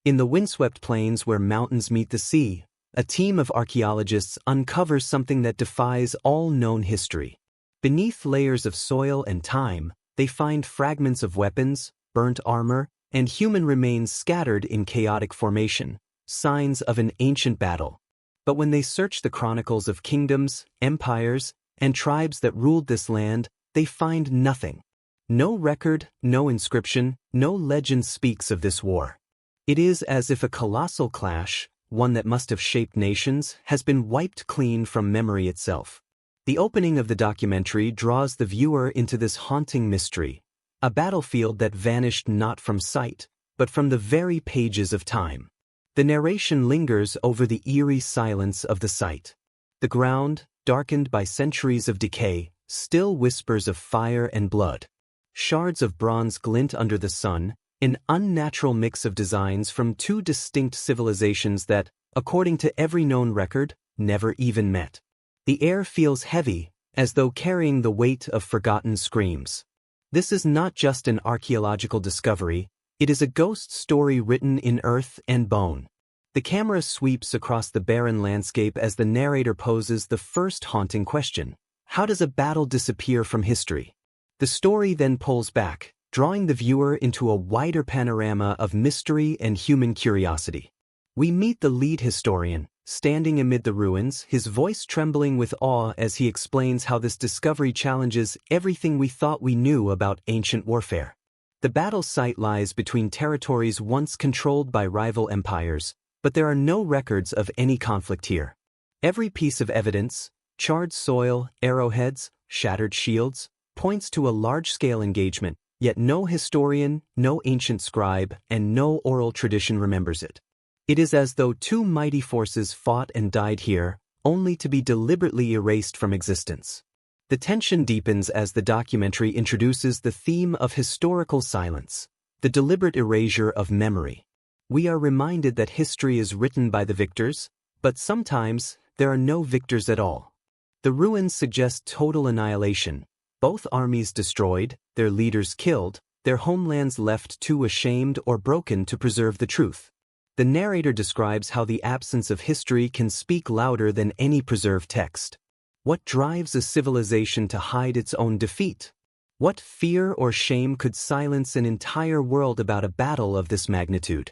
In the windswept plains where mountains meet the sea, a team of archaeologists uncovers something that defies all known history. Beneath layers of soil and time, they find fragments of weapons, burnt armor, and human remains scattered in chaotic formation, signs of an ancient battle. But when they search the chronicles of kingdoms, empires, and tribes that ruled this land, they find nothing. No record, no inscription, no legend speaks of this war. It is as if a colossal clash, one that must have shaped nations, has been wiped clean from memory itself. The opening of the documentary draws the viewer into this haunting mystery, a battlefield that vanished not from sight, but from the very pages of time. The narration lingers over the eerie silence of the site. The ground, darkened by centuries of decay, still whispers of fire and blood. Shards of bronze glint under the sun, an unnatural mix of designs from two distinct civilizations that, according to every known record, never even met. The air feels heavy, as though carrying the weight of forgotten screams. This is not just an archaeological discovery, it is a ghost story written in earth and bone. The camera sweeps across the barren landscape as the narrator poses the first haunting question: how does a battle disappear from history? The story then pulls back, drawing the viewer into a wider panorama of mystery and human curiosity. We meet the lead historian, standing amid the ruins, his voice trembling with awe as he explains how this discovery challenges everything we thought we knew about ancient warfare. The battle site lies between territories once controlled by rival empires, but there are no records of any conflict here. Every piece of evidence, charred soil, arrowheads, shattered shields, points to a large-scale engagement, yet no historian, no ancient scribe, and no oral tradition remembers it. It is as though two mighty forces fought and died here, only to be deliberately erased from existence. The tension deepens as the documentary introduces the theme of historical silence, the deliberate erasure of memory. We are reminded that history is written by the victors, but sometimes there are no victors at all. The ruins suggest total annihilation, both armies destroyed, their leaders killed, their homelands left too ashamed or broken to preserve the truth. The narrator describes how the absence of history can speak louder than any preserved text. What drives a civilization to hide its own defeat? What fear or shame could silence an entire world about a battle of this magnitude?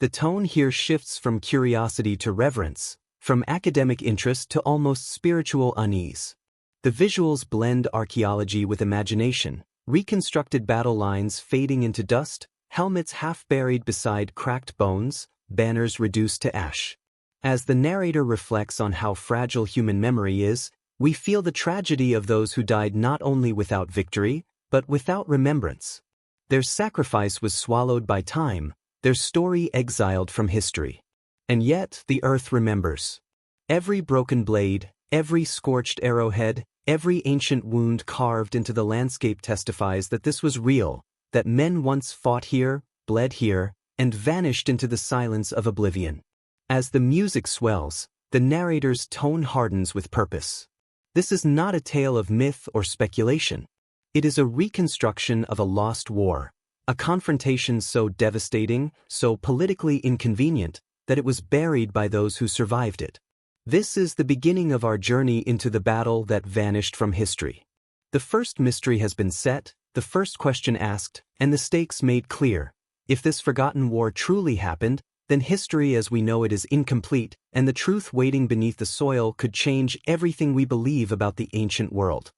The tone here shifts from curiosity to reverence, from academic interest to almost spiritual unease. The visuals blend archaeology with imagination, reconstructed battle lines fading into dust, helmets half buried beside cracked bones, banners reduced to ash. As the narrator reflects on how fragile human memory is, we feel the tragedy of those who died not only without victory, but without remembrance. Their sacrifice was swallowed by time, their story exiled from history. And yet the earth remembers. Every broken blade, every scorched arrowhead, every ancient wound carved into the landscape testifies that this was real, that men once fought here, bled here, and vanished into the silence of oblivion. As the music swells, the narrator's tone hardens with purpose. This is not a tale of myth or speculation. It is a reconstruction of a lost war, a confrontation so devastating, so politically inconvenient, that it was buried by those who survived it. This is the beginning of our journey into the battle that vanished from history. The first mystery has been set, the first question asked, and the stakes made clear. If this forgotten war truly happened, then history as we know it is incomplete, and the truth waiting beneath the soil could change everything we believe about the ancient world.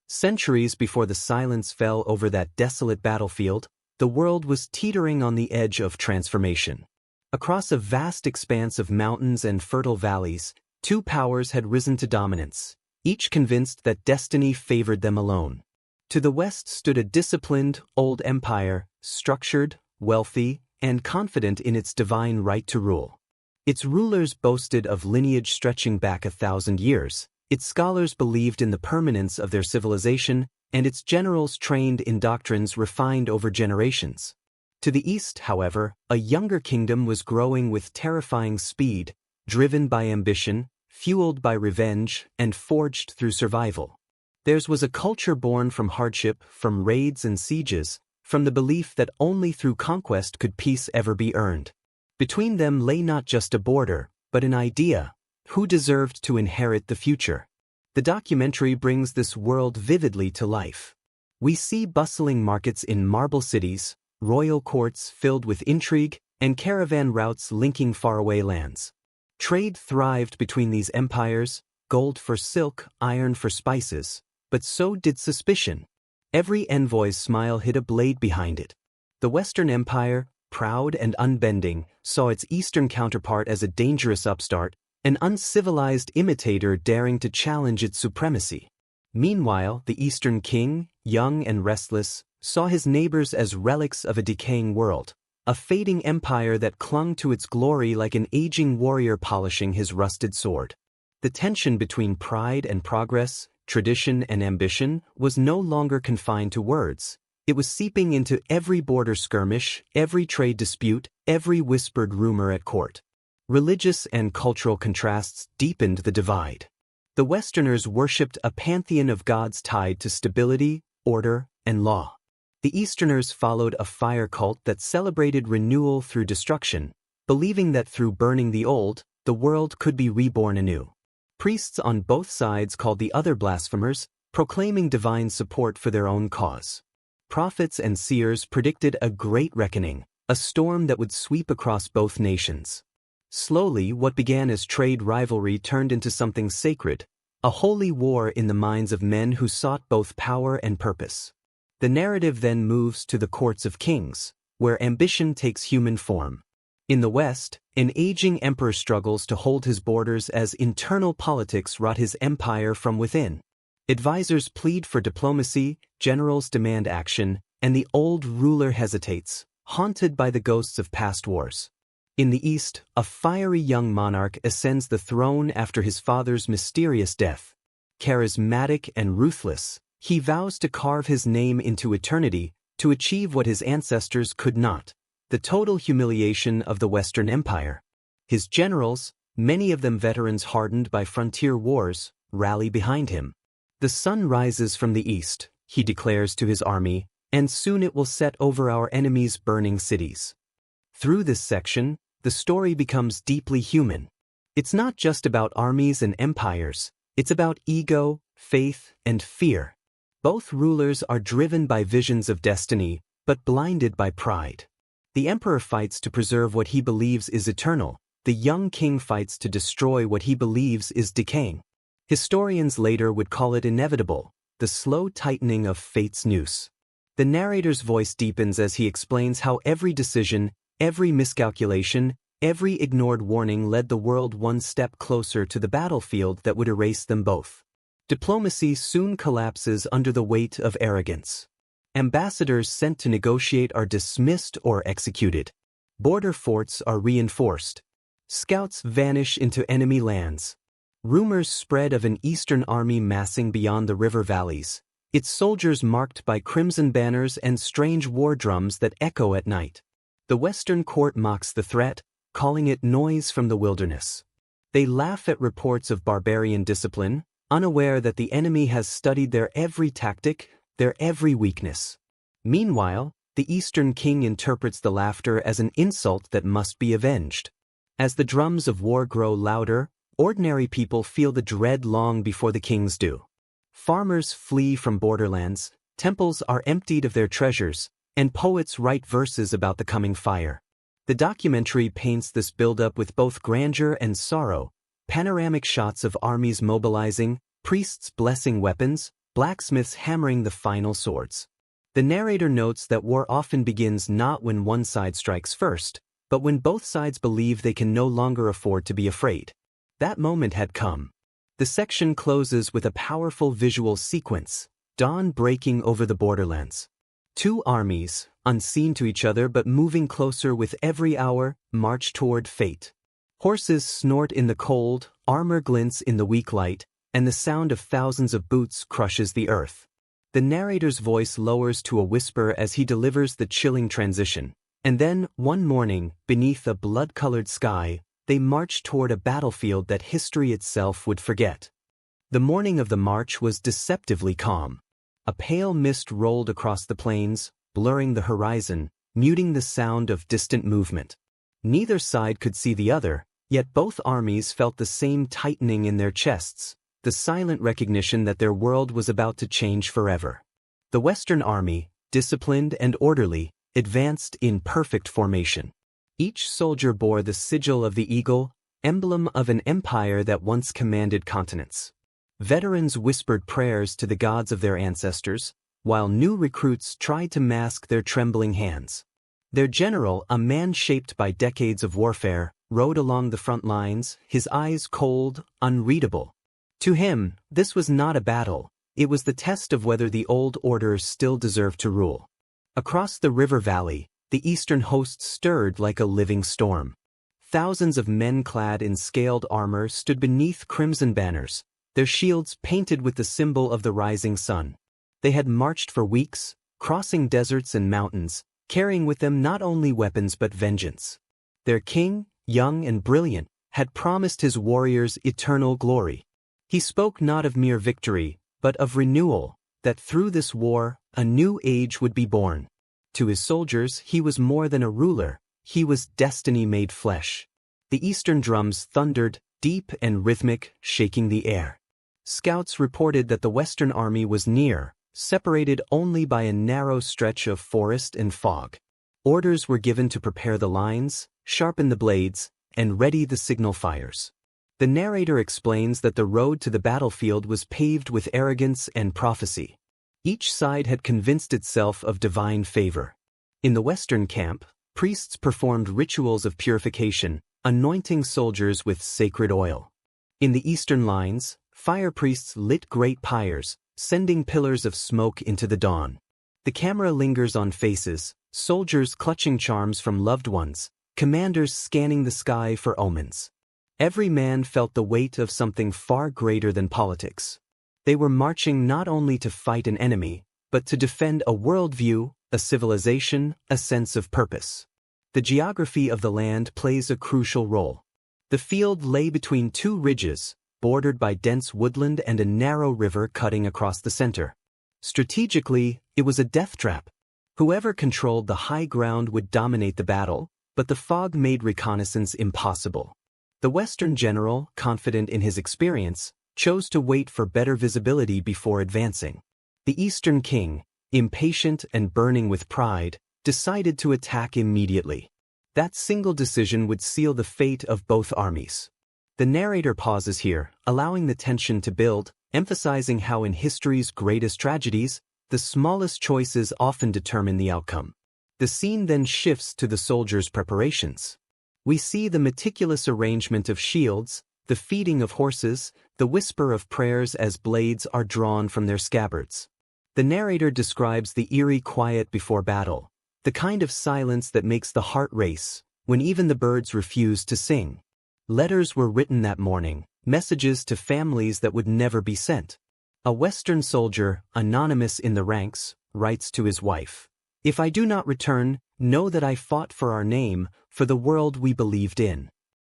Centuries before the silence fell over that desolate battlefield, the world was teetering on the edge of transformation. Across a vast expanse of mountains and fertile valleys, two powers had risen to dominance, each convinced that destiny favored them alone. To the west stood a disciplined, old empire, structured, wealthy, and confident in its divine right to rule. Its rulers boasted of lineage stretching back 1,000 years, its scholars believed in the permanence of their civilization, and its generals trained in doctrines refined over generations. To the east, however, a younger kingdom was growing with terrifying speed, driven by ambition, fueled by revenge, and forged through survival. Theirs was a culture born from hardship, from raids and sieges, from the belief that only through conquest could peace ever be earned. Between them lay not just a border, but an idea: who deserved to inherit the future. The documentary brings this world vividly to life. We see bustling markets in marble cities, royal courts filled with intrigue, and caravan routes linking faraway lands. Trade thrived between these empires, gold for silk, iron for spices, but so did suspicion. Every envoy's smile hid a blade behind it. The Western Empire, proud and unbending, saw its Eastern counterpart as a dangerous upstart, an uncivilized imitator daring to challenge its supremacy. Meanwhile, the Eastern king, young and restless, saw his neighbors as relics of a decaying world, a fading empire that clung to its glory like an aging warrior polishing his rusted sword. The tension between pride and progress, tradition and ambition, was no longer confined to words. It was seeping into every border skirmish, every trade dispute, every whispered rumor at court. Religious and cultural contrasts deepened the divide. The Westerners worshipped a pantheon of gods tied to stability, order, and law. The Easterners followed a fire cult that celebrated renewal through destruction, believing that through burning the old, the world could be reborn anew. Priests on both sides called the other blasphemers, proclaiming divine support for their own cause. Prophets and seers predicted a great reckoning, a storm that would sweep across both nations. Slowly, what began as trade rivalry turned into something sacred, a holy war in the minds of men who sought both power and purpose. The narrative then moves to the courts of kings, where ambition takes human form. In the West, an aging emperor struggles to hold his borders as internal politics rot his empire from within. Advisors plead for diplomacy, generals demand action, and the old ruler hesitates, haunted by the ghosts of past wars. In the East, a fiery young monarch ascends the throne after his father's mysterious death. Charismatic and ruthless, he vows to carve his name into eternity, to achieve what his ancestors could not: the total humiliation of the Western Empire. His generals, many of them veterans hardened by frontier wars, rally behind him. The sun rises from the east, he declares to his army, and soon it will set over our enemies' burning cities. Through this section, the story becomes deeply human. It's not just about armies and empires, it's about ego, faith, and fear. Both rulers are driven by visions of destiny, but blinded by pride. The emperor fights to preserve what he believes is eternal. The young king fights to destroy what he believes is decaying. Historians later would call it inevitable, the slow tightening of fate's noose. The narrator's voice deepens as he explains how every decision, every miscalculation, every ignored warning led the world one step closer to the battlefield that would erase them both. Diplomacy soon collapses under the weight of arrogance. Ambassadors sent to negotiate are dismissed or executed. Border forts are reinforced. Scouts vanish into enemy lands. Rumors spread of an Eastern army massing beyond the river valleys, its soldiers marked by crimson banners and strange war drums that echo at night. The Western court mocks the threat, calling it noise from the wilderness. They laugh at reports of barbarian discipline, unaware that the enemy has studied their every tactic, their every weakness. Meanwhile, the Eastern king interprets the laughter as an insult that must be avenged. As the drums of war grow louder, ordinary people feel the dread long before the kings do. Farmers flee from borderlands, temples are emptied of their treasures, and poets write verses about the coming fire. The documentary paints this buildup with both grandeur and sorrow: panoramic shots of armies mobilizing, priests blessing weapons, blacksmiths hammering the final swords. The narrator notes that war often begins not when one side strikes first, but when both sides believe they can no longer afford to be afraid. That moment had come. The section closes with a powerful visual sequence: dawn breaking over the borderlands. Two armies, unseen to each other but moving closer with every hour, march toward fate. Horses snort in the cold, armor glints in the weak light, and the sound of thousands of boots crushes the earth. The narrator's voice lowers to a whisper as he delivers the chilling transition. And then, one morning, beneath a blood-colored sky, they march toward a battlefield that history itself would forget. The morning of the march was deceptively calm. A pale mist rolled across the plains, blurring the horizon, muting the sound of distant movement. Neither side could see the other, yet both armies felt the same tightening in their chests, the silent recognition that their world was about to change forever. The Western Army, disciplined and orderly, advanced in perfect formation. Each soldier bore the sigil of the eagle, emblem of an empire that once commanded continents. Veterans whispered prayers to the gods of their ancestors, while new recruits tried to mask their trembling hands. Their general, a man shaped by decades of warfare, rode along the front lines, his eyes cold, unreadable. To him, this was not a battle, it was the test of whether the old order still deserved to rule. Across the river valley, the eastern host stirred like a living storm. Thousands of men clad in scaled armor stood beneath crimson banners, their shields painted with the symbol of the rising sun. They had marched for weeks, crossing deserts and mountains, carrying with them not only weapons but vengeance. Their king, young and brilliant, had promised his warriors eternal glory. He spoke not of mere victory, but of renewal, that through this war, a new age would be born. To his soldiers, he was more than a ruler, he was destiny made flesh. The eastern drums thundered, deep and rhythmic, shaking the air. Scouts reported that the Western Army was near, separated only by a narrow stretch of forest and fog. Orders were given to prepare the lines, sharpen the blades, and ready the signal fires. The narrator explains that the road to the battlefield was paved with arrogance and prophecy. Each side had convinced itself of divine favor. In the Western camp, priests performed rituals of purification, anointing soldiers with sacred oil. In the eastern lines, fire priests lit great pyres, sending pillars of smoke into the dawn. The camera lingers on faces, soldiers clutching charms from loved ones, commanders scanning the sky for omens. Every man felt the weight of something far greater than politics. They were marching not only to fight an enemy, but to defend a worldview, a civilization, a sense of purpose. The geography of the land plays a crucial role. The field lay between two ridges, bordered by dense woodland and a narrow river cutting across the center. Strategically, it was a death trap. Whoever controlled the high ground would dominate the battle, but the fog made reconnaissance impossible. The Western general, confident in his experience, chose to wait for better visibility before advancing. The Eastern king, impatient and burning with pride, decided to attack immediately. That single decision would seal the fate of both armies. The narrator pauses here, allowing the tension to build, emphasizing how in history's greatest tragedies, the smallest choices often determine the outcome. The scene then shifts to the soldiers' preparations. We see the meticulous arrangement of shields, the feeding of horses, the whisper of prayers as blades are drawn from their scabbards. The narrator describes the eerie quiet before battle, the kind of silence that makes the heart race, when even the birds refuse to sing. Letters were written that morning, messages to families that would never be sent. A Western soldier, anonymous in the ranks, writes to his wife, "If I do not return, know that I fought for our name, for the world we believed in."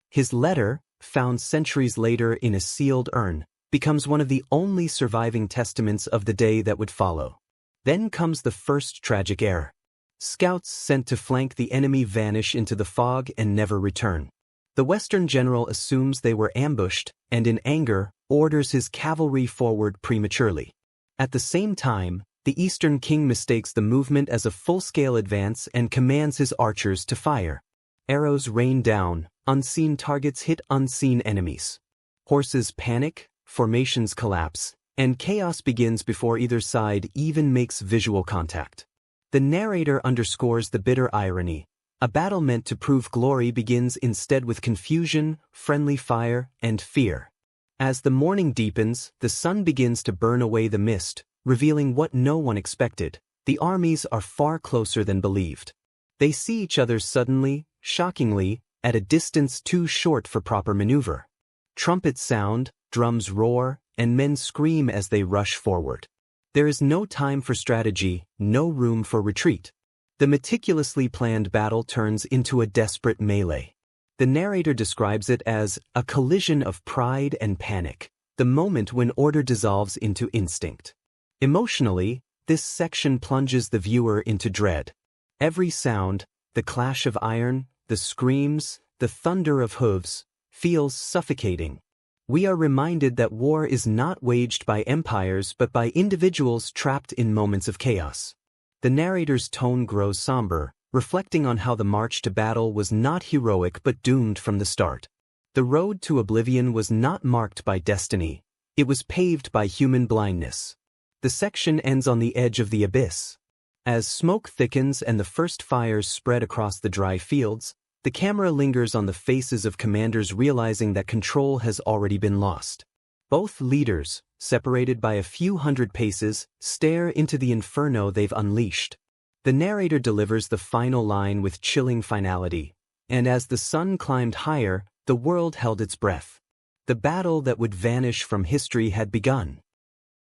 His letter, found centuries later in a sealed urn, becomes one of the only surviving testaments of the day that would follow. Then comes the first tragic error. Scouts sent to flank the enemy vanish into the fog and never return. The Western general assumes they were ambushed and in anger, orders his cavalry forward prematurely. At the same time, the Eastern king mistakes the movement as a full-scale advance and commands his archers to fire. Arrows rain down, unseen targets hit unseen enemies. Horses panic, formations collapse, and chaos begins before either side even makes visual contact. The narrator underscores the bitter irony. A battle meant to prove glory begins instead with confusion, friendly fire, and fear. As the morning deepens, the sun begins to burn away the mist, revealing what no one expected. The armies are far closer than believed. They see each other suddenly, shockingly, at a distance too short for proper maneuver. Trumpets sound, drums roar, and men scream as they rush forward. There is no time for strategy, no room for retreat. The meticulously planned battle turns into a desperate melee. The narrator describes it as a collision of pride and panic, the moment when order dissolves into instinct. Emotionally, this section plunges the viewer into dread. Every sound, the clash of iron, the screams, the thunder of hooves, feels suffocating. We are reminded that war is not waged by empires but by individuals trapped in moments of chaos. The narrator's tone grows somber, reflecting on how the march to battle was not heroic but doomed from the start. The road to oblivion was not marked by destiny. It was paved by human blindness. The section ends on the edge of the abyss. As smoke thickens and the first fires spread across the dry fields, the camera lingers on the faces of commanders realizing that control has already been lost. Both leaders, separated by a few hundred paces, stare into the inferno they've unleashed. The narrator delivers the final line with chilling finality, and as the sun climbed higher, the world held its breath. The battle that would vanish from history had begun.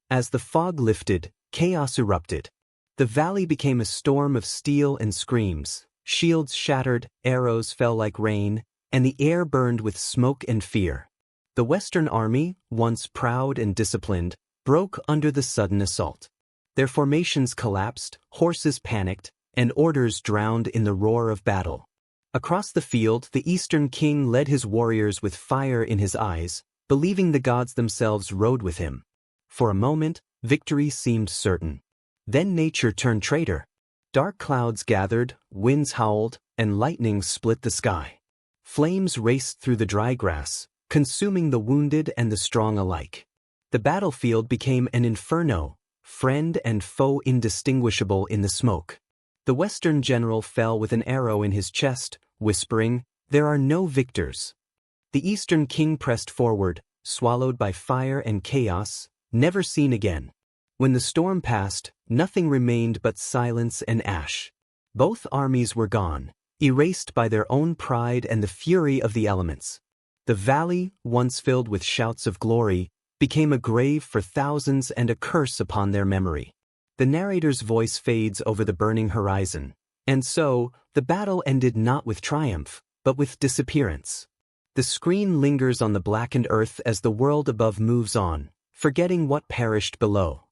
As the fog lifted, chaos erupted. The valley became a storm of steel and screams. Shields shattered, arrows fell like rain, and the air burned with smoke and fear. The Western army, once proud and disciplined, broke under the sudden assault. Their formations collapsed, horses panicked, and orders drowned in the roar of battle. Across the field, the Eastern king led his warriors with fire in his eyes, believing the gods themselves rode with him. For a moment, victory seemed certain. Then nature turned traitor. Dark clouds gathered, winds howled, and lightning split the sky. Flames raced through the dry grass, consuming the wounded and the strong alike. The battlefield became an inferno, friend and foe indistinguishable in the smoke. The Western general fell with an arrow in his chest, whispering, "There are no victors." The Eastern king pressed forward, swallowed by fire and chaos, never seen again. When the storm passed, nothing remained but silence and ash. Both armies were gone, erased by their own pride and the fury of the elements. The valley, once filled with shouts of glory, became a grave for thousands and a curse upon their memory. The narrator's voice fades over the burning horizon. And so, the battle ended not with triumph, but with disappearance. The screen lingers on the blackened earth as the world above moves on, forgetting what perished below.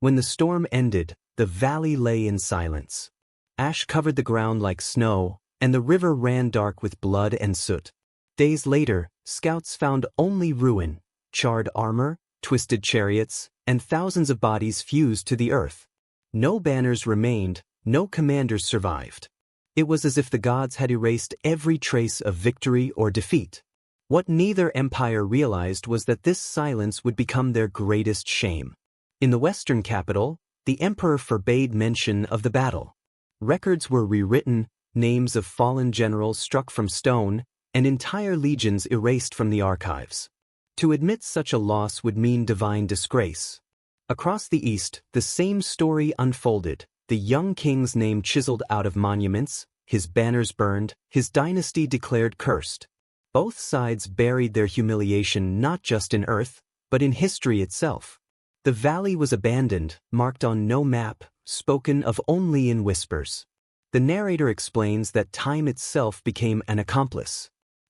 When the storm ended, the valley lay in silence. Ash covered the ground like snow, and the river ran dark with blood and soot. Days later, scouts found only ruin, charred armor, twisted chariots, and thousands of bodies fused to the earth. No banners remained, no commanders survived. It was as if the gods had erased every trace of victory or defeat. What neither empire realized was that this silence would become their greatest shame. In the Western capital, the emperor forbade mention of the battle. Records were rewritten, names of fallen generals struck from stone, and entire legions erased from the archives. To admit such a loss would mean divine disgrace. Across the East, the same story unfolded, the young king's name chiseled out of monuments, his banners burned, his dynasty declared cursed. Both sides buried their humiliation not just in earth, but in history itself. The valley was abandoned, marked on no map, spoken of only in whispers. The narrator explains that time itself became an accomplice.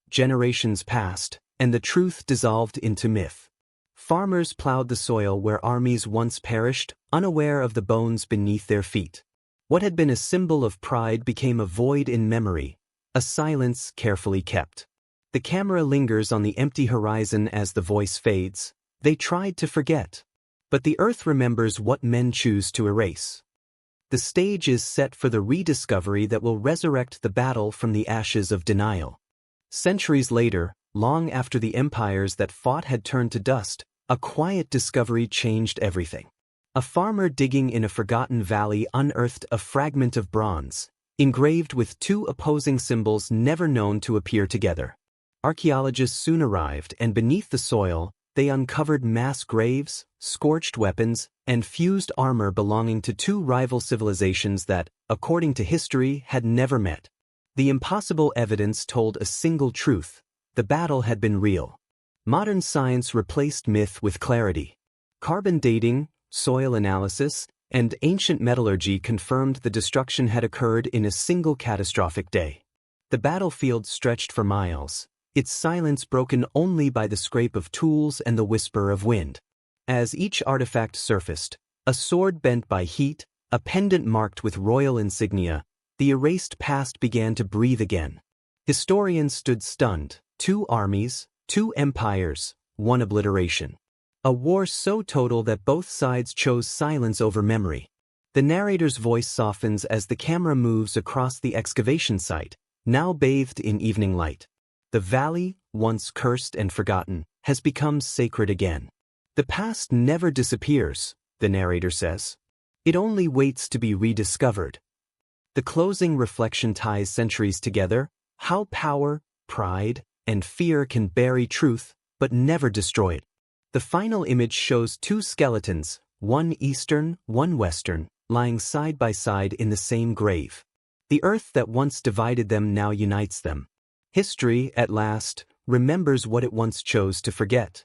Generations passed, and the truth dissolved into myth. Farmers plowed the soil where armies once perished, unaware of the bones beneath their feet. What had been a symbol of pride became a void in memory, a silence carefully kept. The camera lingers on the empty horizon as the voice fades. They tried to forget. But the earth remembers what men choose to erase. The stage is set for the rediscovery that will resurrect the battle from the ashes of denial. Centuries later, long after the empires that fought had turned to dust, a quiet discovery changed everything. A farmer digging in a forgotten valley unearthed a fragment of bronze, engraved with two opposing symbols never known to appear together. Archaeologists soon arrived, and beneath the soil, they uncovered mass graves, scorched weapons, and fused armor belonging to two rival civilizations that, according to history, had never met. The impossible evidence told a single truth: the battle had been real. Modern science replaced myth with clarity. Carbon dating, soil analysis, and ancient metallurgy confirmed the destruction had occurred in a single catastrophic day. The battlefield stretched for miles, its silence broken only by the scrape of tools and the whisper of wind. As each artifact surfaced, a sword bent by heat, a pendant marked with royal insignia, the erased past began to breathe again. Historians stood stunned. 2 armies, 2 empires, 1 obliteration. A war so total that both sides chose silence over memory. The narrator's voice softens as the camera moves across the excavation site, now bathed in evening light. The valley, once cursed and forgotten, has become sacred again. The past never disappears, the narrator says. It only waits to be rediscovered. The closing reflection ties centuries together, how power, pride, and fear can bury truth, but never destroy it. The final image shows 2 skeletons, one eastern, one western, lying side by side in the same grave. The earth that once divided them now unites them. History, at last, remembers what it once chose to forget.